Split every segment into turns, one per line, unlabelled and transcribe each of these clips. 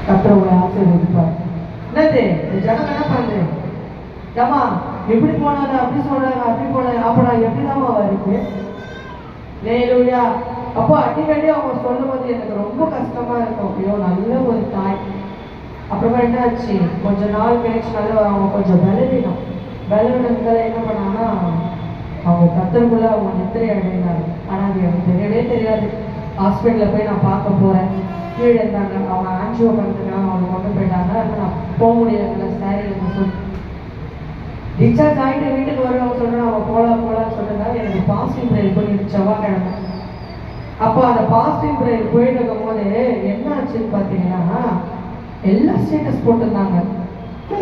கர்த்தர் உங்களை ஆசீர்வதிப்பார். என்னது ஜனம் என்ன பண்ணுது? ஏமா எப்படி போனாங்க, அப்படி சொல்றாங்க, அப்படி போனாங்க, அப்ப நான் எப்படிதாம்மா வருது? ஹல்லேலூயா. அப்போ அடிக்கடி அவங்க சொல்லும் போது எனக்கு ரொம்ப கஷ்டமா இருக்கும். ஐயோ நல்ல ஒரு தாய். அப்புறமா என்ன ஆச்சு, கொஞ்ச நாள் கழிச்சு நல்லா அவங்க கொஞ்சம் பலவீனத்துல என்ன பண்ணாங்கன்னா அவங்க கத்தருக்குள்ள அவங்க நித்திரை அடைந்தாங்க. ஆனா அது எனக்கு தெரியவே தெரியாது. ஹாஸ்பிட்டலில் போய் நான் பார்க்க போறேன், கீழே இருந்தாங்க, அவங்க ஆன்ஜியோ பண்ணுறாங்க, அவங்க கொண்டு போயிட்டாங்க. அதனால நான் போக முடியாதுல்ல, சாரி சொல்லி டிஸ்சார்ஜ் ஆகிட்டு வீட்டுக்கு வருவாங்க. சொல்கிறேன் அவங்க போகலான்னு சொல்லிருந்தாங்க. எனக்கு பாசிட்டிவ் ப்ரேயர் போய் செவ்வாய்க்கிழமை. அப்போ அந்த பாசிட்டிவ் ப்ரேயர் போயிட்டு இருக்கும் போது என்ன ஆச்சுன்னு பார்த்தீங்கன்னா எல்லா ஸ்டேட்டஸ் போட்டிருந்தாங்க.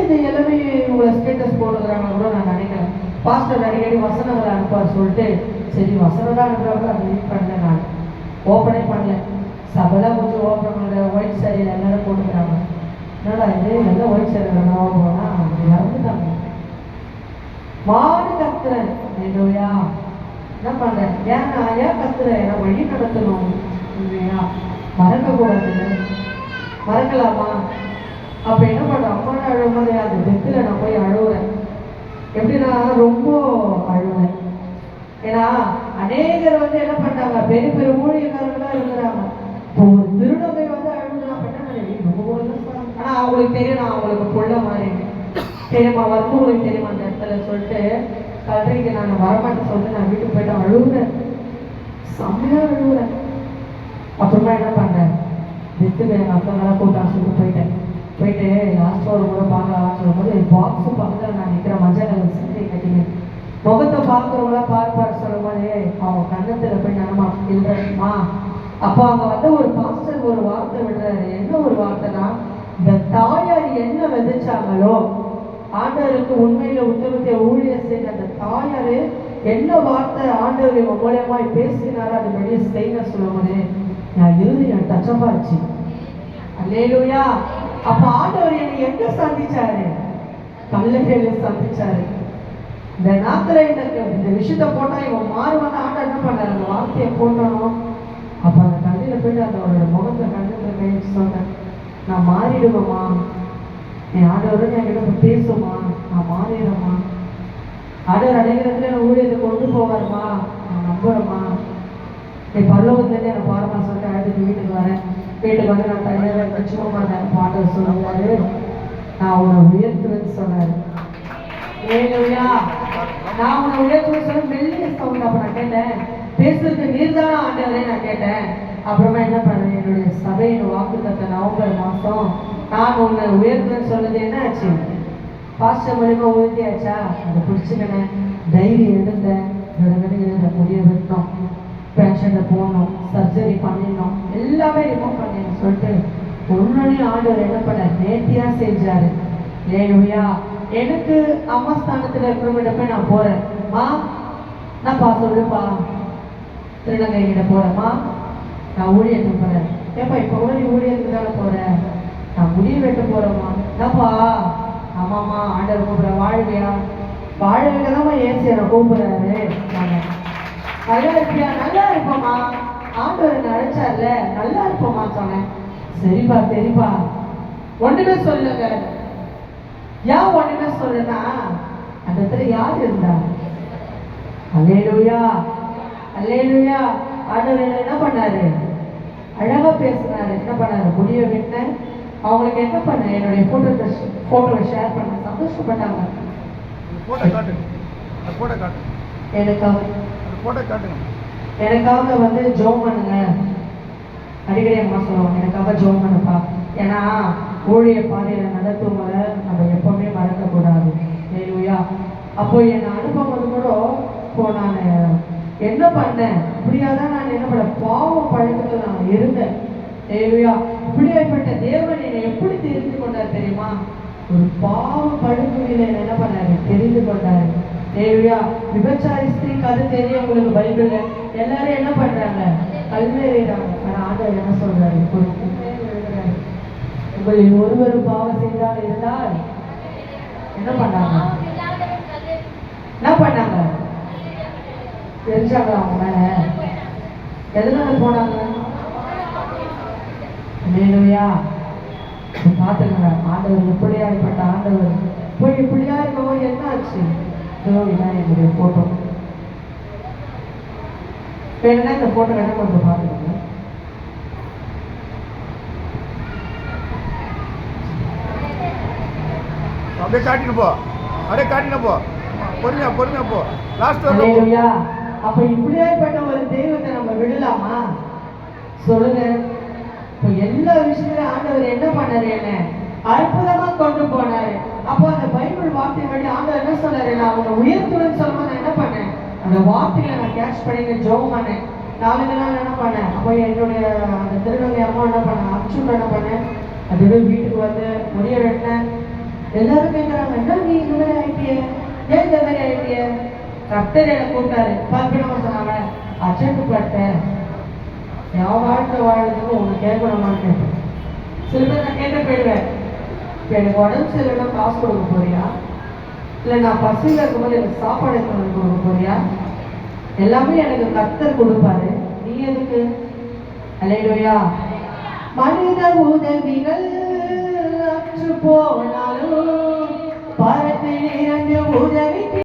இது எல்லாமே இவங்களை ஸ்டேட்டஸ் போட்டுக்கிறாங்க கூட நான் நினைக்கிறேன். பாஸ்டர் அடிக்கடி வசனங்களை அனுப்பார் சொல்லிட்டு சரி வசனம் தான் அனுப்புறாங்க, அதை ரீட் பண்ணல. நான் ஓப்பனே பண்ணல. சபைலாம் கொஞ்சம் ஓப்பன் பண்ணுற ஒயிட் சாரியில் எல்லாரும் போட்டுக்கிறாங்க. என்னடா இது நல்லா ஒயிட் சாரியில் போனா அப்படி இறந்துட்டாங்க. மாடு கத்துறேன், இல்லையா என்ன பண்றேன்? ஏன்னா ஏன் கத்துறேன்? ஏன்னா வழி நடத்தணும் இல்லையா, மறக்கக்கூடாது. மறக்கலாமா? அப்ப என்ன பண்றேன்? அம்மாவோட அழும்போது அந்த டெத்துல நான் போய் அழுவுறேன். எப்படின்னா ரொம்ப அழுவேன். ஏன்னா அநேகர் வந்து என்ன பண்றாங்க, பெரிய பெரிய ஊழியக்காரர்களா இருக்கிறாங்க. இப்போ ஒரு திருநங்கை வந்து அழுகுறான் பண்ண, ஆனா அவங்களுக்கு தெரியும் நான் அவங்களுக்கு கொள்ள மாதிரி தெரியுமா, வந்து உங்களுக்கு தெரியுமா அந்த இடத்துல சொல்லிட்டு கல்றைக்கு நான் வரமாட்டேன் சொல்லிட்டு நான் வீட்டுக்கு போயிட்டு அழுகுறேன், செம்மையா அழுகுறேன். அப்புறமா என்ன பண்றேன், டெத்துக்கு எங்கள் அக்காங்களாம் கூட்டான்னு சொல்லிட்டு போயிட்டு லாஸ்ட் ஒரு கூட பார்க்கலாம்னு சொல்லும்போது பாக்ஸு பக்கத்தில் நான் நிற்கிற மஞ்சள் கலர் சட்டை கட்டிங்க முகத்தை பார்க்குறவங்களாம் பார்ப்பாரு சொல்லும் போது அவங்க கண்ணத்தில் போய் நம்ம இல்லைம்மா. அப்போ அங்கே வந்து ஒரு பாஸ்டர் ஒரு வார்த்தை விடுறாரு. என்ன ஒரு வார்த்தைனா, இந்த தாயார் என்ன விதைச்சாங்களோ ஆண்டவருக்கு உண்மையில உத்தமத்தை ஊழியர் செய்த அந்த தாயாரு என்ன வார்த்தை ஆண்டவர் இவங்க மூலியமா பேசினாரோ அது வெளியே செய்ய சொல்லும் போது நான் இறுதி என் டச்சப்பாச்சு. அல்லேலூயா. அப்ப ஆண்டவர் என்னை எங்க சந்திச்சாரு? கல்லறையில சந்திச்சாரு. இந்த நாத்துல இந்த விஷயத்த போட்டா இவன் மாறுவான ஆண்டவர் என்ன பண்ணாரு, அந்த வார்த்தையை போட்டணும். அப்ப அந்த கல்லையில போயிட்டு அதோட முகத்தை கண்ணுல கழிச்சு சொன்னேன், நான் மாறிடுவேம்மா, என் ஆண்டவரும் என்கிட்ட பேசுமா, நான் மாறிடுறேம்மா, ஆண்டவர் அடைகிறதுல என் ஊழியத்தை கொண்டு போவாருமா, நான் நம்புறேம்மா, என் பரலோகத்துலேருந்து எனக்கு பாருமா சொல்லிட்டு அழைச்சிட்டு வீட்டுக்கு வரேன். வீட்டுக்கு வந்து நான் தனியாக வச்சுக்கோமா பாண்டவர் சொல்லும்போது நான் உன்னை உயர்த்துவேன்னு சொன்னாரு. ஏலுயா, நான் உன்னை உயர்த்துவேன்னு சொல்ல மெல்லிய சவுண்ட். அப்போ நான் கேட்டேன், பேசுறதுக்கு நீர் தானே ஆண்டவரே நான் கேட்டேன். அப்புறமா என்ன பண்ணேன், என்னுடைய சபையின் வாக்குத்தத்த நவம்பர் மாதம் நான் உன்னை உயர்த்துவேன்னு சொன்னது என்ன ஆச்சு, பாஸ்டர் மூலியமா உயர்த்தியாச்சா? அதை பிடிச்சிக்கினேன், டைரி எடுத்தேன், முடிய வெட்டணும், பேஷண்ட்டை போகணும், சர்ஜரி பண்ணிடணும், எல்லாமே ரிமூவ் பண்ணேன்னு சொல்லிட்டு ஒன்னொன்னு ஆண்டவர் என்ன பண்ண நேர்த்தியா செஞ்சாரு. ஏழுயா, எனக்கு அம்மா ஸ்தானத்துல இருக்கிறவங்கிட்ட போய் நான் போறேன்மா, நான்ப்பா சொல்லுப்பா திருநங்கை கிட்ட போறேம்மா, நான் ஊழியத்துக்கு போறேன். ஏப்பா இப்ப கூட நீ ஊழியத்துக்கு தானே போறேன், நான் முடிய வெட்ட போறேம்மா. என்னப்பா? ஆமாம்மா, ஆண்டவர் கூப்பிடுற வாழ்வியா, வாழ வைக்கதாம்மா ஏசி என்னை கூப்பிடுறாரு. நல்லா இருப்பியா? நல்லா இருப்போம்மா, ஆண்டவர் என்ன அழைச்சார்ல, நல்லா இருப்போம்மா சொன்னேன். சரிப்பா சரிப்பா, ஒண்ணுமே சொல்லுங்க. ஏன் ஒண்ணுமே சொல்லுன்னா, அந்த இடத்துல யார் இருந்தா? அல்லேலூயா அல்லேலூயா. ஆண்டவர் என்ன பண்ணாரு, அழகா பேசினாரு. என்ன பண்ணாரு, முடிய விட்டேன். அவங்களுக்கு என்ன பண்ண, என்னுடைய போட்டோவை ஷேர் பண்ண சந்தோஷப்பட்டாங்க. எனக்காக வந்து ஜோம் பண்ணுங்க, அடிக்கடி அம்மா சொல்லுவாங்க, எனக்காக ஜோம் பண்ணுப்பா. ஏன்னா ஊழிய பாதையில நடத்தும் போது நம்ம எப்பவுமே மறக்கக்கூடாது. ஏலுயா. அப்போ என்னை அனுப்பும்போது கூட இப்போ நான் என்ன பண்ணேன், இப்படியாதான் நான் என்ன பண்ண பாவ பழக்கத்துல நான் இருந்தேன். ஏலுயா. இப்படியாப்பட்ட தேவன் என்னை எப்படி தெரிந்து கொண்டார் தெரியுமா, ஒரு பாவ பழக்கவில்லை என்ன பண்ணாரு, தெரிந்து கொண்டாரு. ஏலுயா. விபச்சாரி ஸ்திரீ கதை தெரியும் உங்களுக்கு பைபிள்ல. எல்லாரும் என்ன பண்றாங்க, கல்வேறாங்க. ஆனா ஆண்டவர் என்ன சொல்றாரு, ஒரு எழுதுறாரு, உங்களில் ஒருவர் பாவம் செய்தால் இருந்தால் என்ன பண்ணாங்க, என்ன பண்ணாங்க தெரிஞ்சாங்க அவங்க மேல. எதனால போனாங்க? அல்லேலூயா. பார்த்துக்கங்க, ஆண்டவர் எப்படியாப்பட்ட ஆண்டவர். போய் இப்படியா இருக்கவும் என்ன ஆச்சு? இதான் என்னுடைய போட்டோ. வேணும்னா இந்த போட்டோ வேணா கொஞ்சம் பார்த்துக்கோங்க.
அப்படியே காட்டினு போ, அப்படியே காட்டின போ, பொறுமையா பொறுமையா போ. லாஸ்ட்
அல்லேலூயா. அப்ப இப்படியாப்பட்ட ஒரு தெய்வத்தை நம்ம விடலாமா? சொல்லுங்க. இப்போ எல்லா விஷயத்திலும் ஆண்டவர் என்ன பண்ணாரு? என்ன அற்புதமா கொண்டு போனாரு. அப்போ அந்த பைபிள் வார்த்தையை படி ஆண்டவர் என்ன சொன்னாரு? நான் அவங்க உயர்த்துடன் சொல்லும்போது நான் என்ன பண்ணேன்? அந்த வார்த்தைகளை நான் கேட்ச் பண்ணி ஜோம் பண்ணேன். நாளைக்கு நாள் என்ன பண்ணேன்? அப்போ என்னுடைய அந்த திருநங்கை அம்மா என்ன பண்ணேன்? அச்சுட்டு என்ன பண்ணேன்? அதுவே வீட்டுக்கு வந்து முடிய வெட்டினேன். எல்லாரும் கேட்குறாங்க, என்ன நீ இந்த மாதிரி ஆயிட்டிய? ஏன் இந்த மாதிரி ஆயிட்டிய? கர்த்தர் என்னை கூப்பிட்டாரு. பார்க்கணுமா சொன்னாங்க, அச்சட்டு பட்டேன். என் வாழ்க்கை வாழ்றதுக்கு உனக்கு கேட்கணுமான்னு கேட்பேன். சில பேர் நான் கேட்டு போயிடுவேன், இப்போ எனக்கு உடம்பு சரியில்லைன்னா காசு கொடுக்க போறியா? இல்லை நான் பசியில் இருக்கும்போது எனக்கு சாப்பாடு எடுத்து கொடுக்க போறியா? எல்லாமே எனக்கு கர்த்தர் கொடுப்பாரு, நீ எதுக்கு? அல்லேலூயா. மனித உதவிகள் அற்று போன